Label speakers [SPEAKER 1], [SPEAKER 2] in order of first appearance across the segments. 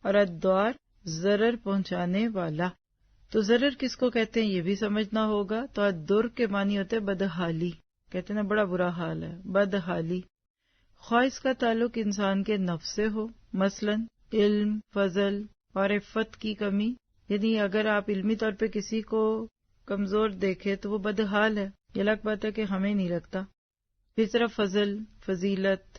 [SPEAKER 1] اور الدوار ضرر پہنچانے والا. تو ضرر کس کو کہتے ہیں یہ بھی سمجھنا ہوگا. تو الدر کے معنی ہوتے ہیں بدحالی، کہتے ہیں نا بڑا برا حال ہے، بدحالی. خواہ اس کا تعلق انسان کے نفس سے ہو، مثلا علم، فضل اور عفت کی کمی، یعنی اگر آپ علمی طور پہ کسی کو کمزور دیکھیں تو وہ بدحال ہے، یہ الگ بات ہے کہ ہمیں نہیں لگتا. پھر طرف فضل، فضیلت،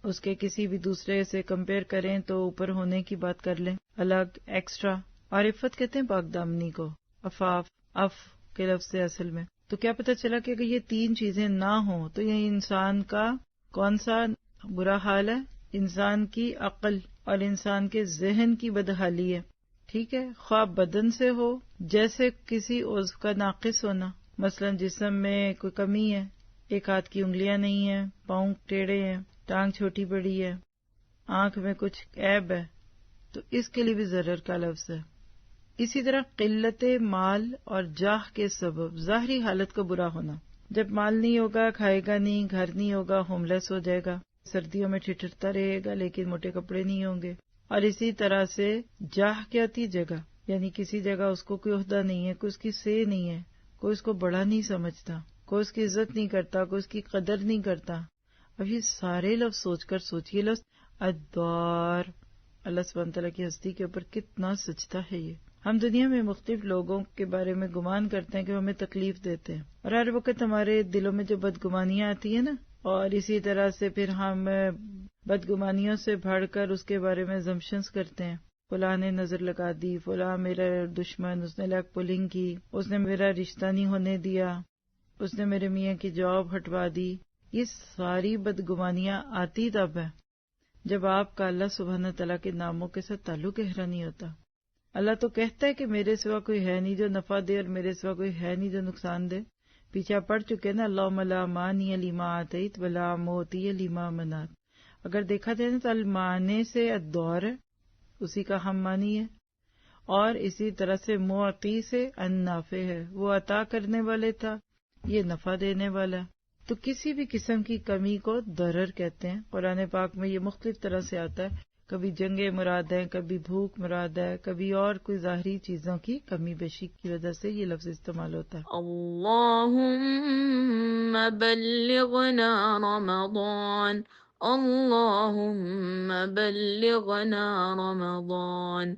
[SPEAKER 1] اس کے کسی بھی دوسرے سے کمپیئر کریں تو اوپر ہونے کی بات کر لیں، الگ، ایکسٹرا. اور عفت کہتے ہیں پاک دامنی کو، عفاف، اف کے لفظ سے اصل میں. تو کیا پتہ چلا کہ اگر یہ تین چیزیں نہ ہوں تو یہ انسان کا کون سا برا حال ہے؟ انسان کی عقل اور انسان کے ذہن کی بدحالی ہے. ٹھیک ہے، خواہ بدن سے ہو، جیسے کسی عضو کا ناقص ہونا، مثلا جسم میں کوئی کمی ہے، ایک ہاتھ کی انگلیاں نہیں ہیں، پاؤں ٹیڑھے ہیں، ٹانگ چھوٹی بڑی ہے، آنکھ میں کچھ عیب ہے، تو اس کے لیے بھی ضرر کا لفظ ہے. اسی طرح قلت مال اور جاہ کے سبب ظاہری حالت کا برا ہونا، جب مال نہیں ہوگا، کھائے گا نہیں، گھر نہیں ہوگا، ہوم لیس ہو جائے گا، سردیوں میں ٹھٹھرتا رہے گا لیکن موٹے کپڑے نہیں ہوں گے. اور اسی طرح سے جاہ کیا ہوتی جگہ، یعنی کسی جگہ اس کو کوئی عہدہ نہیں ہے، کوئی اس کی سے نہیں ہے، کوئی اس کو بڑا نہیں سمجھتا، کوئی اس کی عزت نہیں کرتا، کوئی اس کی قدر نہیں کرتا. اب یہ سارے لفظ سوچ کر سوچئے، لفظ الدار اللہ سبحانہ تعالیٰ کی ہستی کے اوپر کتنا سچتا ہے. یہ ہم دنیا میں مختلف لوگوں کے بارے میں گمان کرتے ہیں کہ وہ ہمیں تکلیف دیتے ہیں، اور ہر وقت ہمارے دلوں میں جو بدگمانیاں آتی ہیں نا، اور اسی طرح سے پھر ہم بدگمانیوں سے بھڑ کر اس کے بارے میں زمشنز کرتے ہیں. فلاں نے نظر لگا دی، فلاں میرا دشمن، اس نے لیگ پولنگ کی، اس نے میرا رشتہ نہیں ہونے دیا، اس نے میرے میاں کی جاب ہٹوا دی. یہ ساری بدگمانیاں آتی تب ہے جب آپ کا اللہ سبحانہ تعالیٰ کے ناموں کے ساتھ تعلق گہرا نہیں ہوتا. اللہ تو کہتا ہے کہ میرے سوا کوئی ہے نہیں جو نفع دے اور میرے سوا کوئی ہے نہیں جو نقصان دے. پیچھے آپ پڑھ چکے نا، اللہم لا مانی لما آتیت ولا معطی لما منعت. اگر دیکھا جائے نا تو المانے سے الدور ہے، اسی کا ہم مانی ہے، اور اسی طرح سے معطی سے النافع ہے، وہ عطا کرنے والے تھا، یہ نفع دینے والا ہے. تو کسی بھی قسم کی کمی کو ضرر کہتے ہیں. قرآن پاک میں یہ مختلف طرح سے آتا ہے، کبھی جنگیں مراد ہے، کبھی بھوک مراد ہے، کبھی اور کوئی ظاہری چیزوں کی کمی بیشی کی وجہ سے یہ لفظ استعمال ہوتا ہے.
[SPEAKER 2] اللهم بلغنا رمضان، اللهم بلغنا رمضان.